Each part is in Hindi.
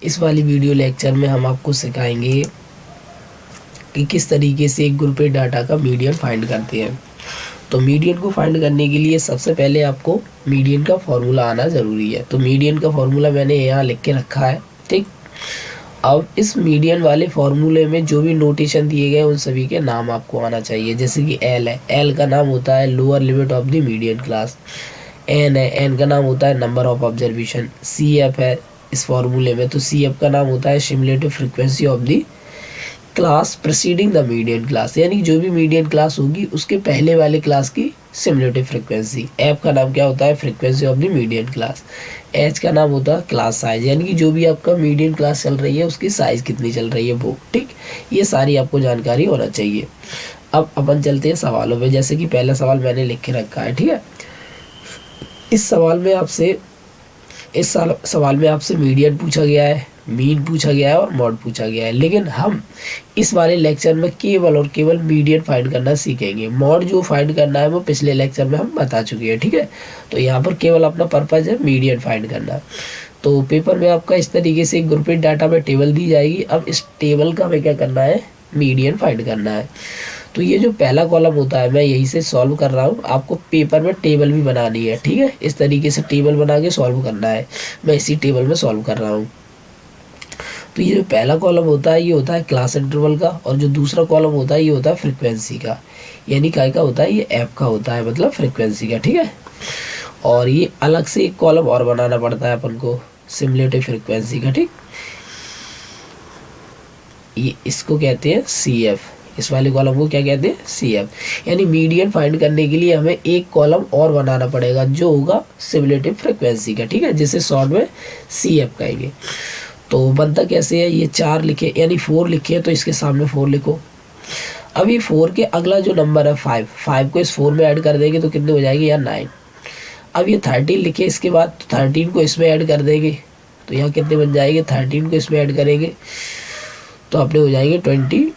इस वाली वीडियो लेक्चर में हम आपको सिखाएंगे कि किस तरीके से एक ग्रुप डाटा का मीडियन फाइंड करते हैं। तो मीडियन को फाइंड करने के लिए सबसे पहले आपको मीडियन का फॉर्मूला आना ज़रूरी है। तो मीडियन का फॉर्मूला मैंने यहाँ लिख के रखा है, ठीक। अब इस मीडियन वाले फॉर्मूले में जो भी नोटेशन दिए गए उन सभी के नाम आपको आना चाहिए। जैसे कि एल है, एल का नाम होता है lower limit of the median class. N है, एन का नाम होता है number of observation. C F है इस फॉर्मूले में, तो सी एफ का नाम होता है सिमुलेटिव frequency of the class preceding the median class, यानी जो भी मीडियन क्लास होगी उसके पहले वाले क्लास की सिमुलेटिव फ्रीक्वेंसी। एफ का नाम क्या होता है, frequency of the median class. H का नाम होता है क्लास साइज, यानी कि जो भी आपका मीडियन क्लास चल रही है उसकी साइज कितनी चल रही है वो, ठीक। ये सारी आपको जानकारी होना चाहिए। अब अपन चलते हैं सवालों पे। जैसे कि पहला सवाल मैंने लिख के रखा है, ठीक है। इस सवाल में आपसे मीडियन पूछा गया है, मीन पूछा गया है और मॉड पूछा गया है। लेकिन हम इस वाले लेक्चर में केवल और केवल मीडियन फाइंड करना सीखेंगे। मॉड जो फाइंड करना है वो पिछले लेक्चर में हम बता चुके हैं, ठीक है। तो यहाँ पर केवल अपना पर्पज़ है मीडियन फाइंड करना। तो पेपर में आपका इस तरीके से ग्रुपेड डाटा में टेबल दी जाएगी। अब इस टेबल का हमें क्या करना है, मीडियन फाइंड करना है। तो ये जो पहला कॉलम होता है मैं यहीं से सॉल्व कर रहा हूँ। आपको पेपर में टेबल भी बनानी है, ठीक है। इस तरीके से टेबल बना के सॉल्व करना है। मैं इसी टेबल में सॉल्व कर रहा हूँ। तो ये जो पहला कॉलम होता है ये होता है क्लास इंटरवल का, और जो दूसरा कॉलम होता है ये होता है फ्रीक्वेंसी का। यानी काय का होता है, ये ऐप का होता है, मतलब फ्रीक्वेंसी का, ठीक है। और ये अलग से एक कॉलम और बनाना पड़ता है अपन को सिमुलेटिव फ्रीक्वेंसी का, ठीक। ये इसको कहते हैं सी एफ। इस वाले कॉलम को क्या कहते हैं, सी एफ। यानी मीडियन फाइंड करने के लिए हमें एक कॉलम और बनाना पड़ेगा जो होगा सिमुलेटिव फ्रीक्वेंसी का, ठीक है, जिसे शॉर्ट में सी एफ कहेंगे। तो बनता कैसे है, ये 4 लिखे यानी 4 लिखे तो इसके सामने 4 लिखो। अब ये 4 के अगला जो नंबर है 5 को इस 4 में ऐड कर देंगे तो कितने हो जाएंगे, या 9। अब ये 13 लिखे इसके बाद, तो 13 को इसमें ऐड कर देंगे तो यहाँ कितने बन जाएंगे, 13 को इसमें ऐड करेंगे तो अपने हो जाएंगे 22।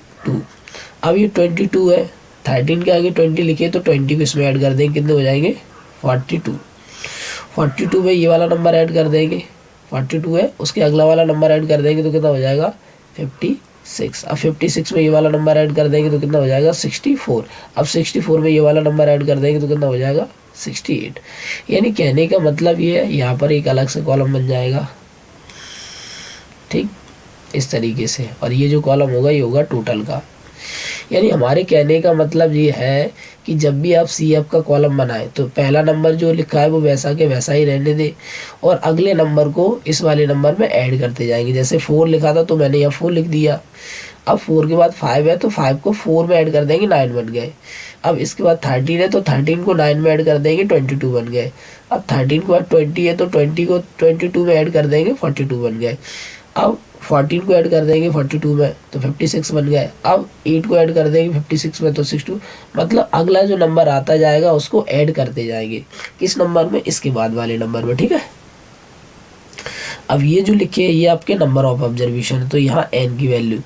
अब ये 22 है, 13 के आगे 20 लिखे तो 20 को इसमें ऐड कर देंगे, कितने हो जाएंगे 42 में ये वाला नंबर ऐड कर देंगे, 42 है, उसके अगला वाला नंबर ऐड कर देंगे तो कितना हो जाएगा 56। अब 56 में ये वाला नंबर ऐड कर देंगे तो कितना हो जाएगा 64। अब 64 में ये वाला नंबर ऐड कर देंगे तो कितना हो जाएगा 68। यानी कहने का मतलब ये है यहाँ पर एक अलग से कॉलम बन जाएगा, ठीक, इस तरीके से। और ये जो कॉलम होगा ये होगा टोटल का। यानी हमारे कहने का मतलब ये है कि जब भी आप सी एफ का कॉलम बनाएं तो पहला नंबर जो लिखा है वो वैसा के वैसा ही रहने दें और अगले नंबर को इस वाले नंबर में ऐड करते जाएंगे। जैसे 4 लिखा था तो मैंने यहाँ 4 लिख दिया। अब 4 के बाद 5 है तो 5 को 4 में ऐड कर देंगे, 9 बन गए। अब इसके बाद 13 है तो 13 को 9 में ऐड कर देंगे, 22 बन गए। अब 13 के बाद 20 है तो 20 को 22 में ऐड कर देंगे, 42 बन गए। अब 14 को ऐड कर देंगे 42 में तो 56 बन गए। अब 8 को ऐड कर देंगे 56 में तो 62। मतलब अगला जो नंबर आता जाएगा उसको ऐड करते जाएंगे, किस नंबर में, इसके बाद वाले नंबर में, ठीक है। अब ये जो लिखे है ये आपके नंबर ऑफ ऑब्जर्वेशन है, तो यहाँ n की वैल्यू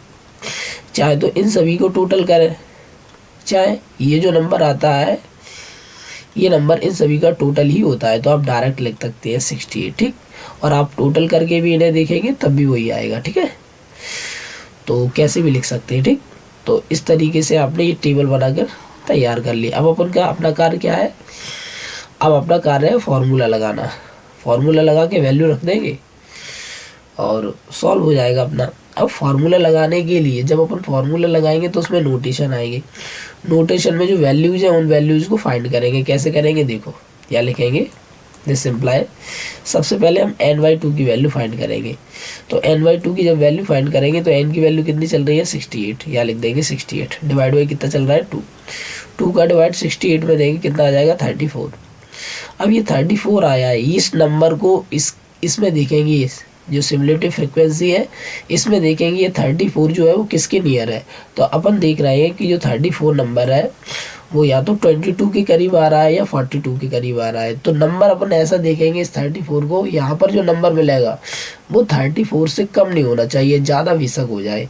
चाहे तो इन सभी को टोटल करें, चाहे ये जो नंबर आता है ये नंबर इन सभी का टोटल ही होता है तो आप डायरेक्ट लिख सकते हैं 68, ठीक। और आप टोटल करके भी इन्हें देखेंगे तब भी वही आएगा, ठीक है। तो कैसे भी लिख सकते हैं, ठीक। तो इस तरीके से आपने ये टेबल बनाकर तैयार कर लिया। अब अपन का अपना कार्य क्या है, अब अपना कार्य है फार्मूला लगाना। फार्मूला लगा के वैल्यू रख देंगे और सॉल्व हो जाएगा अपना। अब फार्मूला लगाने के लिए जब अपन फार्मूला लगाएंगे तो उसमें नोटेशन आएगी। नोटेशन में जो वैल्यूज़ हैं उन वैल्यूज़ को फाइंड करेंगे। कैसे करेंगे, देखो क्या लिखेंगे, दिस इम्प्लाई सबसे पहले हम n/2 की वैल्यू फाइंड करेंगे। तो n/2 की जब वैल्यू फाइंड करेंगे तो n की वैल्यू कितनी चल रही है 68, या लिख देंगे 68 डिवाइड बाई कितना चल रहा है 2 का डिवाइड 68 में देंगे कितना आ जाएगा 34। अब ये 34 आया है, इस नंबर को इसमें देखेंगे, जो सिमुलेटिव फ्रीक्वेंसी है इसमें देखेंगे ये 34 जो है वो किसके नियर है। तो अपन देख रहे हैं कि जो 34 नंबर है वो या तो 22 के करीब आ रहा है या 42 के करीब आ रहा है। तो नंबर अपन ऐसा देखेंगे इस 34 को, यहाँ पर जो नंबर मिलेगा वो 34 से कम नहीं होना चाहिए, ज़्यादा बेशक हो जाए।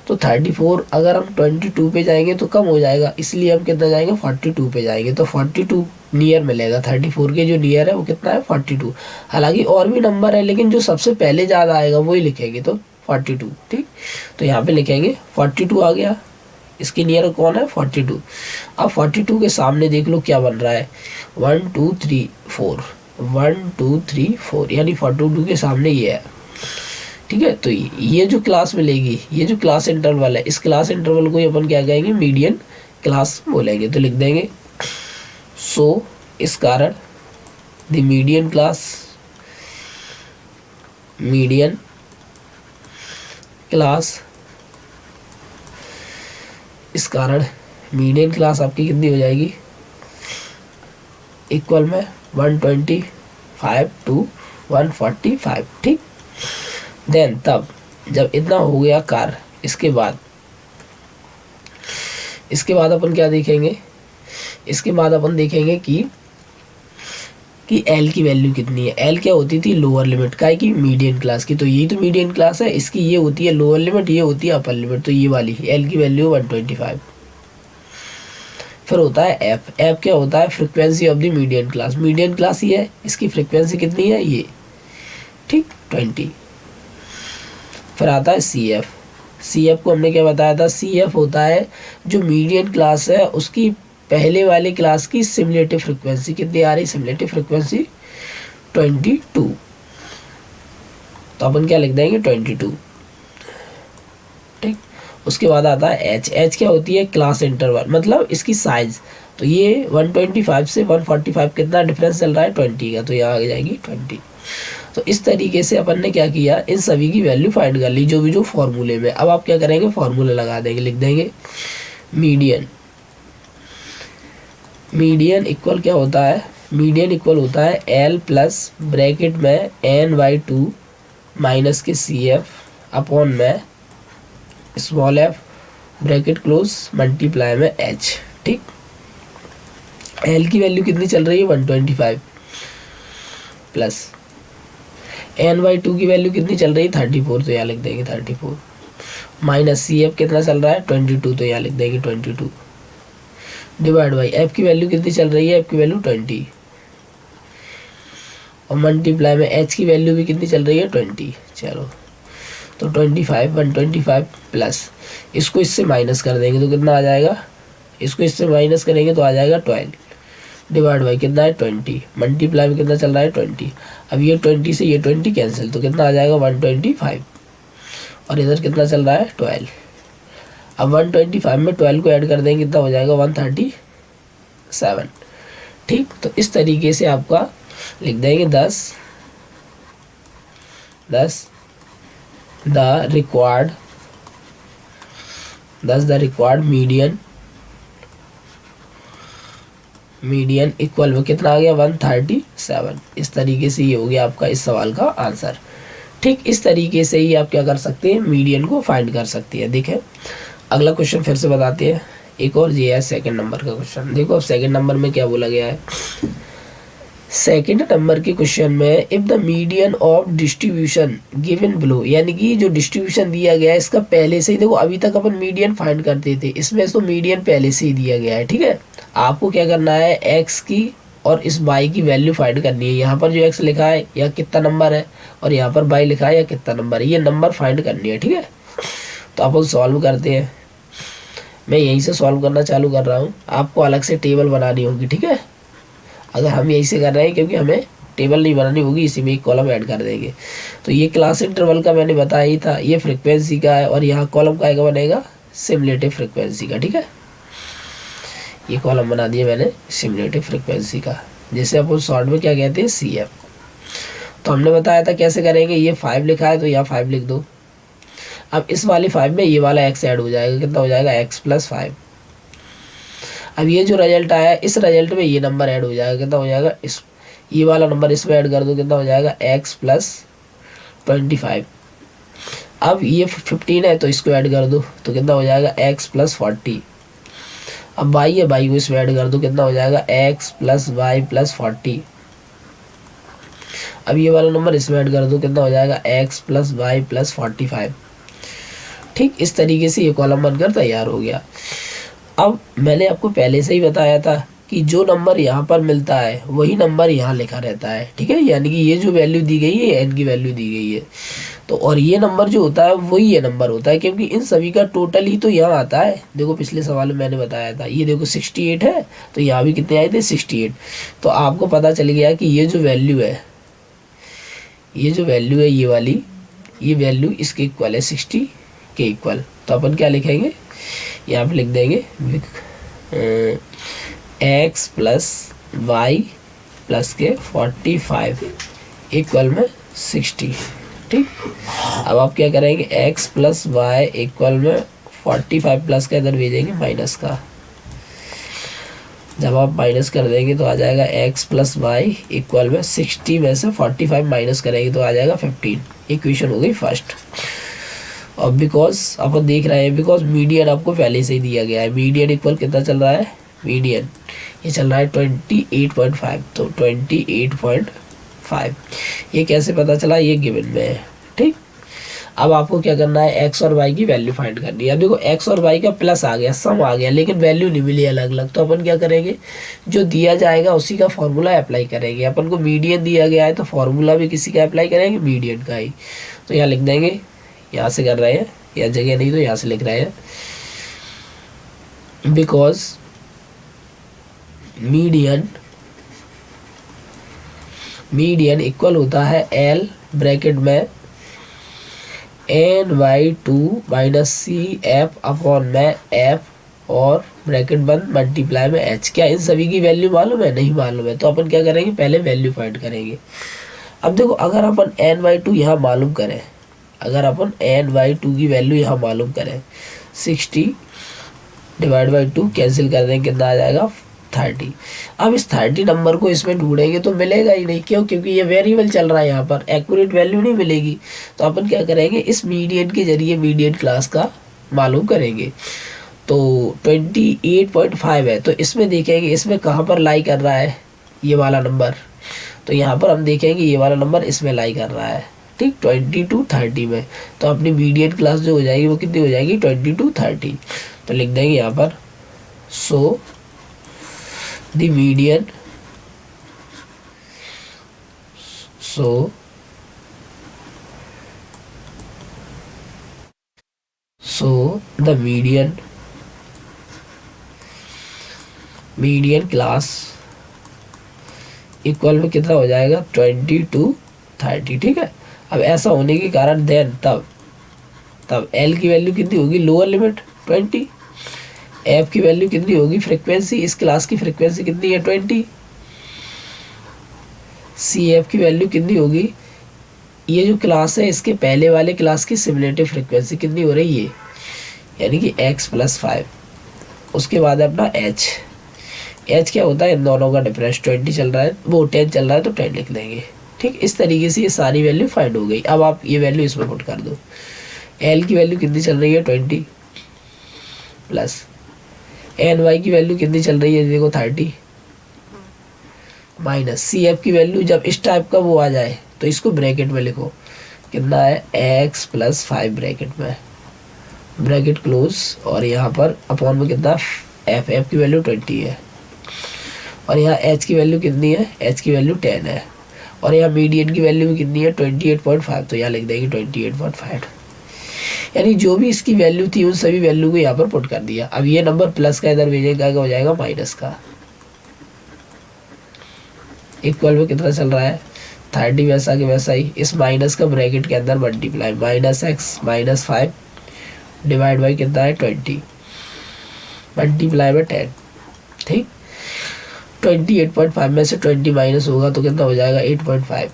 तो 34 अगर हम 22 पे जाएंगे तो कम हो जाएगा, इसलिए हम कितना जाएंगे 42 पे जाएंगे। तो 42 नियर मिलेगा। 34 के जो नियर है वो कितना है 42। हालांकि और भी नंबर है लेकिन जो सबसे पहले ज़्यादा आएगा वही लिखेंगे, तो 42। ठीक, तो यहाँ पे लिखेंगे 42 आ गया। इसके नियर कौन है 42। अब 42 के सामने देख लो क्या बन रहा है 1 2 3 4, 1 2 3 4, यानी 42 के सामने ये है। ठीक है, तो ये जो क्लास मिलेगी, ये जो क्लास इंटरवल है, इस क्लास इंटरवल को ही अपन क्या कहेंगे मीडियन क्लास बोलेंगे। तो लिख देंगे सो इस कारण the median class, median class, इस कारण मीडियन क्लास आपकी कितनी हो जाएगी इक्वल में 125 टू 145। ठीक, देन तब जब इतना हो गया कार, इसके बाद अपन क्या देखेंगे, इसके बाद अपन देखेंगे कि एल की वैल्यू कितनी है। एल क्या होती थी लोअर लिमिट का की मीडियन क्लास की, तो यही तो मीडियन क्लास है, इसकी ये होती है लोअर लिमिट, ये होती है अपर लिमिट, तो ये वाली एल की वैल्यू 125। फिर होता है एफ। एफ क्या होता है frequency of the median class. Median class ये है, इसकी फ्रिक्वेंसी कितनी है ये, ठीक 20। फिर आता है सी एफ। सी एफ को हमने क्या बताया था, सी एफ होता है जो मीडियन क्लास है उसकी पहले वाले क्लास की सिमुलेटिव फ्रिक्वेंसी कितनी आ रही, सिमुलेटिव फ्रिक्वेंसी 22। तो अपन क्या लिख देंगे 22। ठीक, उसके बाद आता है एच। एच क्या होती है क्लास इंटरवल, मतलब इसकी साइज। तो ये 125 से 145 कितना डिफरेंस चल रहा है 20 का, तो यहाँ आ जाएगी 20। तो इस तरीके से अपन ने क्या किया, इन सभी की वैल्यू फाइंड कर ली जो फॉर्मूले में। अब आप क्या करेंगे फॉर्मूला लगा देंगे, लिख देंगे मीडियन। मीडियन इक्वल क्या होता है, मीडियन इक्वल होता है एल प्लस ब्रैकेट में n/2 माइनस के सी एफ अपॉन में small F bracket close multiply में एच। ठीक, एल की वैल्यू कितनी चल रही है 125 प्लस n/2 की वैल्यू कितनी चल रही है 34, तो यहाँ लिख देंगे 34 माइनस सी एफ कितना चल रहा है 22, तो यहाँ लिख देंगे 22 डिवाइड बाई एफ की वैल्यू कितनी चल रही है, एफ की वैल्यू 20 और मल्टीप्लाई में एच की वैल्यू भी कितनी चल रही है 20। चलो तो 125 प्लस इसको इससे माइनस कर देंगे तो कितना आ जाएगा, इसको इससे माइनस करेंगे तो आ जाएगा 12 डिवाइड बाई कितना है 20, मल्टीप्लाई में कितना चल रहा है 20। अब ये 20 से ये 20 कैंसिल, तो कितना आ जाएगा 125 और इधर कितना चल रहा है 12। अब 125 में 12 को ऐड कर देंगे कितना हो जाएगा 137। ठीक, तो इस तरीके से आपका लिख देंगे 10 द रिक्वायर्ड मीडियन इक्वल में कितना आ गया 137। इस तरीके से ये हो गया आपका इस सवाल का आंसर। ठीक, इस तरीके से ही आप क्या कर सकते हैं मीडियन को फाइंड कर सकते हैं। देखें अगला क्वेश्चन फिर से बताते हैं, एक और ये है सेकंड नंबर का क्वेश्चन। देखो अब सेकंड नंबर में क्या बोला गया है, सेकंड नंबर के क्वेश्चन में if the median of distribution given below, यानी कि जो डिस्ट्रीब्यूशन दिया गया है इसका पहले से ही, देखो अभी तक अपन मीडियन फाइंड करते थे, इसमें तो मीडियन पहले से ही दिया गया है। ठीक है, आपको क्या करना है एक्स की और इस वाई की वैल्यू फाइंड करनी है। यहाँ पर जो एक्स लिखा है या कितना नंबर है और यहाँ पर वाई लिखा है या कितना नंबर है, ये नंबर फाइंड करनी है। ठीक है, तो अपन सॉल्व करते हैं। मैं यहीं से सॉल्व करना चालू कर रहा हूँ, आपको अलग से टेबल बनानी होगी। ठीक है, अगर हम यहीं से कर रहे हैं क्योंकि हमें टेबल नहीं बनानी होगी, इसी में एक कॉलम ऐड कर देंगे। तो ये क्लास इंटरवल का मैंने बताया ही था, ये फ्रिक्वेंसी का है और यहाँ कॉलम का बनेगा सिमुलेटिव फ्रिक्वेंसी का। ठीक है, ये कॉलम बना दिया मैंने सिमुलेटिव फ्रिक्वेंसी का, जैसे अपन शॉर्ट में क्या कहते हैं सी एफ। तो हमने बताया था कैसे करेंगे, ये 5 लिखा है तो यहाँ 5 लिख दो। अब इस वाले 5 में ये वाला x ऐड हो जाएगा, कितना हो जाएगा x प्लस 5। अब ये जो रिजल्ट आया इस रिजल्ट में ये नंबर ऐड हो जाएगा, कितना हो जाएगा इस ये वाला नंबर इसमें ऐड कर दो, कितना हो जाएगा x प्लस 25। अब ये 15 है तो इसको ऐड कर दो तो कितना हो जाएगा x प्लस 40। अब y है, y को इसमें ऐड कर दो, कितना हो जाएगा x प्लस y प्लस 40। अब ये वाला नंबर इसमें ऐड कर दो, कितना हो जाएगा x प्लस y प्लस 45। ठीक, इस तरीके से ये कॉलम बनकर तैयार हो गया। अब मैंने आपको पहले से ही बताया था कि जो नंबर यहाँ पर मिलता है वही नंबर यहाँ लिखा रहता है, ठीक है। यानी कि ये जो वैल्यू दी गई है n की वैल्यू दी गई है, तो और ये नंबर जो होता है वही ये नंबर होता है, क्योंकि इन सभी का टोटल ही तो यहाँ आता है। देखो पिछले सवाल में मैंने बताया था, ये देखो 68 है, तो यहाँ भी कितने आए थे 68। तो आपको पता चल गया कि ये जो वैल्यू है, ये जो वैल्यू है ये वाली, ये वैल्यू इसके इक्वल है 60 के इक्वल। तो अपन क्या लिखेंगे, यहाँ पे लिख देंगे x प्लस वाई प्लस के 45 इक्वल में 60, ठीक। अब आप क्या करेंगे, x प्लस वाई इक्वल में 45 प्लस का इधर भेजेंगे माइनस का। जब आप माइनस कर देंगे तो आ जाएगा x प्लस वाई इक्वल में 60 में से 45 माइनस करेंगे तो आ जाएगा 15। इक्वेशन हो गई फर्स्ट। और बिकॉज अपन देख रहे हैं, बिकॉज मीडियन आपको पहले से ही दिया गया है। मीडियन इक्वल कितना चल रहा है, मीडियन ये चल रहा है 28.5, तो 28.5 ये कैसे पता चला, ये गिवन में है, ठीक। अब आपको क्या करना है, x और y की वैल्यू फाइंड करनी है। अब देखो x और y का प्लस आ गया, सम आ गया, लेकिन वैल्यू नहीं मिली अलग अलग। तो अपन क्या करेंगे, जो दिया जाएगा उसी का फॉर्मूला अप्लाई करेंगे। अपन को मीडियन दिया गया है तो फॉर्मूला भी किसी का अप्लाई करेंगे, मीडियन का ही। तो यहाँ लिख देंगे, यहाँ से कर रहे हैं, या जगह नहीं तो यहाँ से लिख रहे हैं, बिकॉज मीडियन इक्वल होता है L ब्रैकेट में NY2 माइनस CF अपॉन में F और ब्रैकेट बंद मल्टीप्लाई में H। क्या इन सभी की वैल्यू मालूम है, नहीं मालूम है। तो अपन क्या करेंगे, पहले वैल्यू फाइंड करेंगे। अब देखो अगर अपन NY2 यहाँ मालूम करें, अगर अपन NY2 की वैल्यू यहाँ मालूम करें, 60 डिवाइड बाई 2 कैंसिल कर देंगे, कितना आ जाएगा 30। अब इस 30 नंबर को इसमें ढूंढेंगे तो मिलेगा ही नहीं, क्यों, क्योंकि ये वेरिएबल चल रहा है, यहाँ पर एक्यूरेट वैल्यू नहीं मिलेगी। तो अपन क्या करेंगे, इस मीडियन के जरिए मीडियन क्लास का मालूम करेंगे। तो 28.5 है, तो इसमें देखेंगे इसमें कहाँ पर लाई कर रहा है ये वाला नंबर। तो यहाँ पर हम देखेंगे ये वाला नंबर इसमें लाई कर रहा है, ठीक, 20 to 30 में। तो अपनी मीडियन क्लास जो हो जाएगी वो कितनी हो जाएगी, 20 to 30। तो लिख देंगे यहाँ पर, सो the median, so the median class equal में कितना हो जाएगा, 20 to 30, ठीक है। अब ऐसा होने के कारण देन तब L की वैल्यू कितनी होगी, लोअर लिमिट 20, F की वैल्यू कितनी होगी, फ्रीक्वेंसी, इस क्लास की फ्रीक्वेंसी कितनी है 20, CF की वैल्यू कितनी होगी, ये जो क्लास है इसके पहले वाले क्लास की सिमुलेटिव फ्रीक्वेंसी कितनी हो रही है, यानी कि x प्लस 5। उसके बाद है अपना h क्या होता है, इन दोनों का डिफरेंस 20 चल रहा है, वो 10 चल रहा है तो 10 लिख देंगे, ठीक। इस तरीके से ये सारी वैल्यू फाइंड हो गई। अब आप ये वैल्यू इसमें पुट कर दो, L की वैल्यू कितनी चल रही है 20 प्लस NY की वैल्यू कितनी चल रही है, देखो 30 माइनस CF की वैल्यू, जब इस टाइप का वो आ जाए तो इसको ब्रैकेट में लिखो, कितना है x प्लस 5 ब्रैकेट में, ब्रैकेट क्लोज, और यहाँ पर अपॉन में कितना f की वैल्यू 20 है, और यहाँ h की वैल्यू कितनी है, h की वैल्यू 10 है, और यहाँ मीडियन की वैल्यू भी कितनी है 28.5। तो यहाँ लिख देंगे 28.5, यानी जो भी इसकी वैल्यू थी उन सभी वैल्यू को यहाँ पर पुट कर दिया। अब ये नंबर प्लस का इधर भेजेगा, क्या हो जाएगा माइनस का, इक्वल में कितना चल रहा है 30, वैसा कि वैसा ही इस माइनस का ब्रैकेट के अंदर multiply, minus x minus 5 divide by कितना है 20 मल्टीप्लाई बाई 10, ठीक। 28.5 में से 20 माइनस होगा तो कितना हो जाएगा 8.5,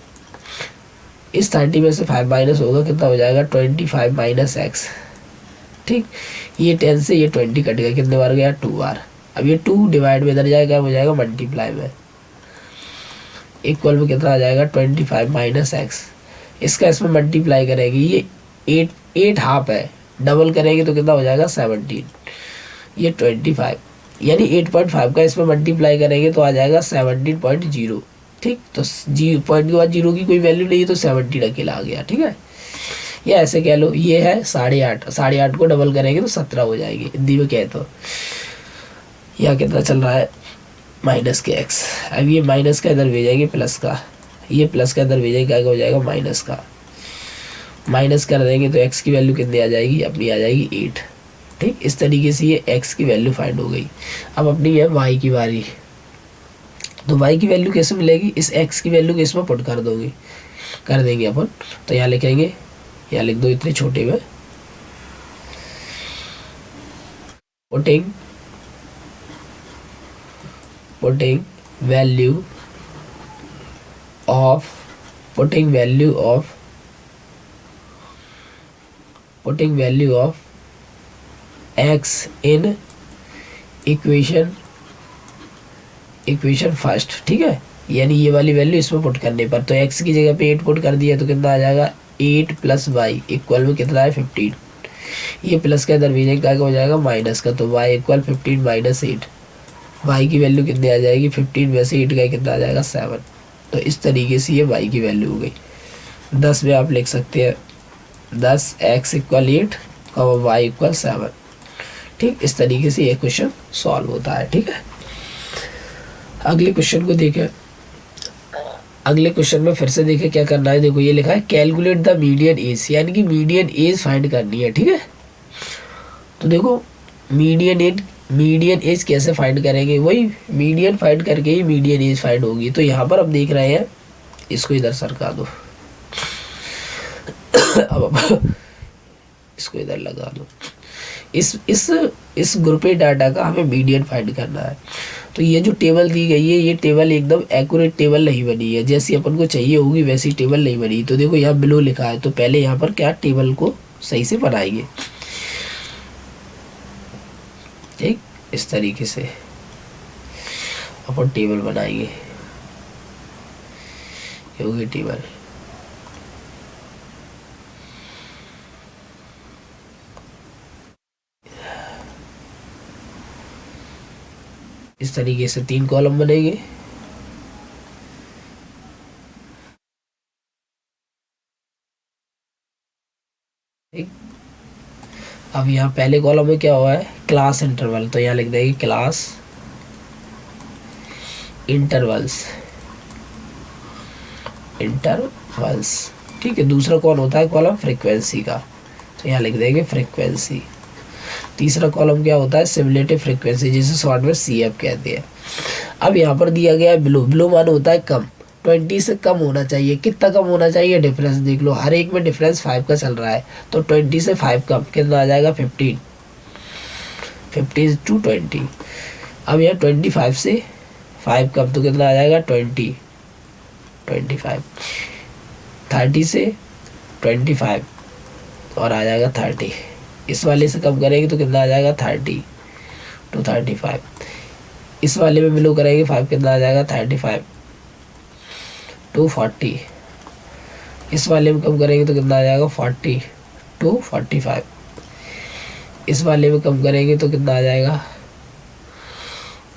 इस 30 में से 5 माइनस होगा कितना हो जाएगा 25 माइनस x, ठीक। ये 10 से ये 20 कट गया, कितने बार गया 2 बार। अब ये 2 डिवाइड में इधर जाएगा, हो जाएगा मल्टीप्लाई में, इक्वल में कितना आ जाएगा 25 माइनस x, इसका इसमें मल्टीप्लाई करेंगे, ये 8 हाफ है, डबल करेंगे तो कितना हो जाएगा 17, ये 25, यानी 8.5 का इसमें मल्टीप्लाई करेंगे तो आ जाएगा 17.0, ठीक। तो जी पॉइंट के बाद जीरो की कोई वैल्यू नहीं है तो 17 अकेला आ गया, ठीक है। या ऐसे कह लो ये है 8.5 को डबल करेंगे तो 17 हो जाएगी, हिंदी में कहे तो। यहाँ कितना चल रहा है माइनस के एक्स। अब ये माइनस का इधर भेजेंगे प्लस का, ये प्लस का इधर भेजेंगे, क्या हो जाएगा माइनस का। माइनस कर देंगे तो एक्स की वैल्यू कितनी आ जाएगी, अपनी आ जाएगी 8। ठीक, इस तरीके से ये एक्स की वैल्यू फाइंड हो गई। अब अपनी है वाई की बारी। तो वाई की वैल्यू कैसे मिलेगी, इस एक्स की वैल्यू को इसमें पुट कर दोगे, कर देंगे अपन। तो यहाँ लिखेंगे, यहाँ लिख दो इतने छोटे में, putting value of putting value of x in equation first. ठीक है, यानी ये वाली वैल्यू इसमें पुट करने पर, तो एक्स की जगह पे 8 पुट कर दिया तो कितना आ जाएगा 8 प्लस वाई इक्वल में कितना है 15। ये प्लस का इधर भेजेंगे क्या हो जाएगा माइनस का, तो वाई इक्वल 15 माइनस 8। वाई की वैल्यू कितनी आ जाएगी 15 में से 8 का कितना आ जाएगा 7। तो इस तरीके से ये वाई की वैल्यू हो गई। 10 में आप लिख सकते हैं 10 एक्स इक्वल 8 और वाई इक्वल 7। ठीक, इस तरीके से ये क्वेश्चन सॉल्व होता है। ठीक है, अगले क्वेश्चन को देखें। अगले क्वेश्चन में फिर से देखें क्या करना है। देखो ये लिखा है कैलकुलेट द मीडियन एज, यानी कि मीडियन एज फाइंड करनी है। ठीक है, तो देखो मीडियन एज कैसे फाइंड करेंगे, वही मीडियन फाइंड करके ही मीडियन एज फाइंड होगी। तो यहाँ पर हम देख रहे हैं, इसको इधर सरका दो अब इसको इधर लगा दो। इस ग्रुपेड डाटा का हमें मीडियन फाइंड करना है। तो ये जो टेबल दी गई है, ये टेबल एकदम एक्यूरेट टेबल नहीं बनी है, जैसी अपन को चाहिए होगी वैसी टेबल नहीं बनी। तो देखो यहाँ बिलो लिखा है, तो पहले यहाँ पर क्या टेबल को सही से बनाएंगे। ठीक, इस तरीके से अपन टेबल बनाएंगे, ये होगी टेबल। इस तरीके से 3 कॉलम बनेंगे। ठीक, अब यहाँ पहले कॉलम में क्या हुआ है क्लास इंटरवल, तो यहाँ लिख देंगे क्लास इंटरवल्स। ठीक है, दूसरा कौन होता है कॉलम फ्रीक्वेंसी का, तो यहाँ लिख देंगे फ्रीक्वेंसी। तीसरा कॉलम क्या होता है सिमुलेटिव फ्रीक्वेंसी, जिसे शॉर्ट में CF कहते हैं। अब यहाँ पर दिया गया है बिलो मान होता है कम, 20 से कम होना चाहिए। कितना कम होना चाहिए, डिफरेंस देख लो, हर एक में डिफरेंस 5 का चल रहा है। तो 20 से 5 कम कितना आ जाएगा 15 to 20। अब यहाँ 25 से 5 कम तो कितना आ जाएगा 25। 30 से 25 और आ जाएगा 30। इस वाले से कम करेंगे तो कितना आ जाएगा 30 to 35। इस वाले में बिलो करेंगे 5 कितना आ जाएगा 35 to 40। इस वाले में कम करेंगे तो कितना आ जाएगा 40 to 45। इस वाले में कम करेंगे तो कितना आ जाएगा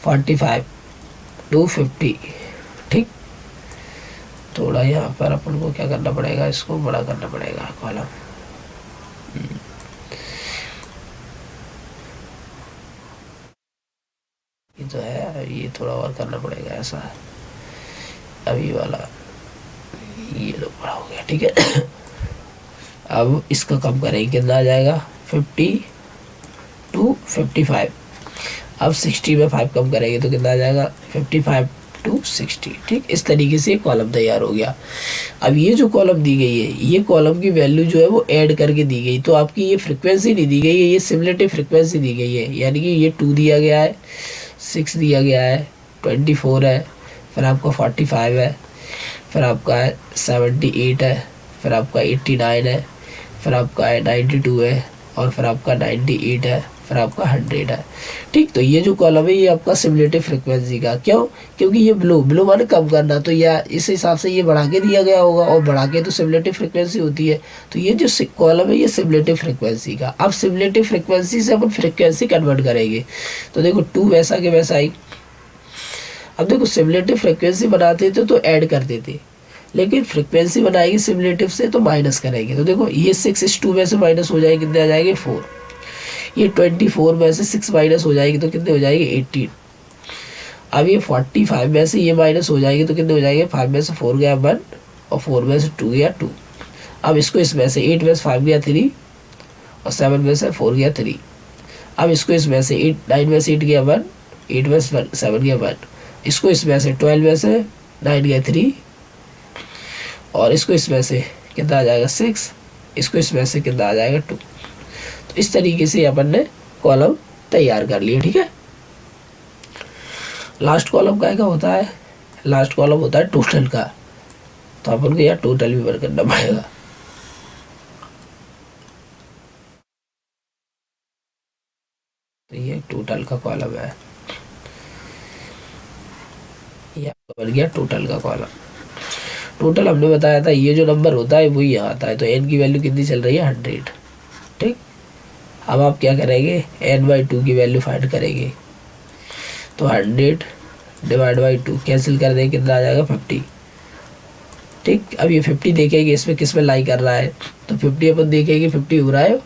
45 to 50। ठीक, थोड़ा यहाँ पर अपन को क्या करना पड़ेगा, इसको बड़ा करना पड़ेगा कॉलम। ये तो है, ये थोड़ा और करना पड़ेगा ऐसा। अब ये वाला ये लो बड़ा हो गया। ठीक है, अब इसका कम करेंगे कितना आ जाएगा 50 to 55। अब 60 में 5 कम करेंगे तो कितना आ जाएगा 55 to 60। ठीक, इस तरीके से कॉलम तैयार हो गया। अब ये जो कॉलम दी गई है, ये कॉलम की वैल्यू जो है वो ऐड करके दी गई। तो आपकी ये फ्रिक्वेंसी नहीं दी गई है, ये सिमुलेटिव फ्रिक्वेंसी दी गई है। यानी कि ये 2 दिया गया है, 6 दिया गया है, 24 है, फिर आपका 45 है, फिर आपका 78 है, फिर आपका 89 है, फिर आपका 92 है, और फिर आपका 98 है, फिर आपका 100 है। ठीक, तो ये जो कॉलम है ये आपका सिमुलेटिव फ्रिक्वेंसी का, क्यों, क्योंकि ये बिलो माने कम करना, तो या इस हिसाब से ये बढ़ा के दिया गया होगा, और बढ़ा के तो सिमुलेटिव फ्रिक्वेंसी होती है। तो ये जो कॉलम है ये सिमुलेटिव फ्रिक्वेंसी का। अब सिमुलेटिव फ्रिक्वेंसी से अपन फ्रिक्वेंसी कन्वर्ट करेंगे। तो देखो 2 वैसा के वैसा ही। अब देखो सिमुलेटिव फ्रिक्वेंसी बनाते थे तो ऐड करते थे, लेकिन फ्रिक्वेंसी बनाएगी सिमुलेटिव से तो माइनस करेंगे। तो देखो ये 6 इस 2 में से माइनस हो जाएगी, कितने आ जाएंगे 4। ये 24 में से 6 माइनस हो जाएगी तो कितने हो जाएगी 18। अब ये 45 में से ये माइनस हो जाएगी तो कितने हो जाएंगे, 5 में से 4 गया 1 और 4 में से 2 गया 2। अब इसको इसमें से 8 में से 5 गया 3 और 7 में से 4 गया 3। अब इसको इसमें से 9 में से 8 गया 1, 8 में से 7 गया 1। इसको इसमें से 12 में से 9 गया 3 और इसको इसमें से कितना आ जाएगा 6, इसको इसमें से कितना आ जाएगा 2। तो इस तरीके से अपन ने कॉलम तैयार कर लिए। ठीक है, लास्ट कॉलम का होता है, लास्ट कॉलम होता है टोटल का, तो अपन को यार टोटल भी वर्क करना पड़ेगा। तो ये टोटल का कॉलम है, ये बन गया टोटल का कॉलम। टोटल हमने बताया था ये जो नंबर होता है वही यहाँ आता है। तो n की वैल्यू कितनी चल रही है 100। ठीक, अब आप क्या करेंगे, n/2 की वैल्यू फाइंड करेंगे। तो 100 डिवाइड बाई 2 कैंसिल कर देंगे, कितना आ जाएगा 50। ठीक, अब ये 50 देखेंगे इसमें किस में लाई कर रहा है, तो 50 अपन देखेंगे 50 हो रहा है।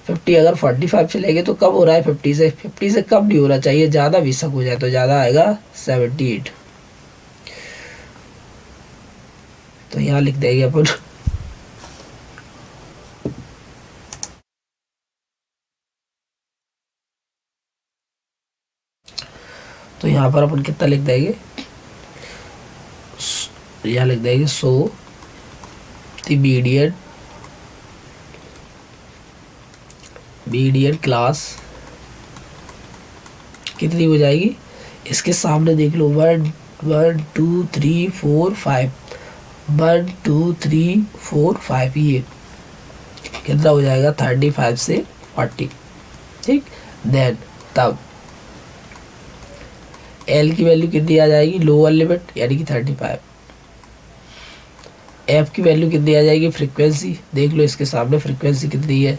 50 अगर 45 चलेंगे तो कम हो रहा है 50 से, 50 से कम नहीं होना चाहिए, ज़्यादा भी शक हो जाए तो ज़्यादा आएगा 78। तो यहाँ लिख देंगे अपन तो यहाँ पर अपन कितना लिख देंगे, यहाँ लिख देंगे सो द मीडियन क्लास कितनी हो जाएगी, इसके सामने देख लो 1 1 2 3 4 5, 1 2 3 4 5, ये कितना हो जाएगा 35 से 40। ठीक, देन तब एल की वैल्यू कितनी आ जाएगी, लोअर लिमिट यानी कि 35। एफ की वैल्यू कितनी आ जाएगी, फ्रीक्वेंसी देख लो इसके सामने फ्रीक्वेंसी कितनी है,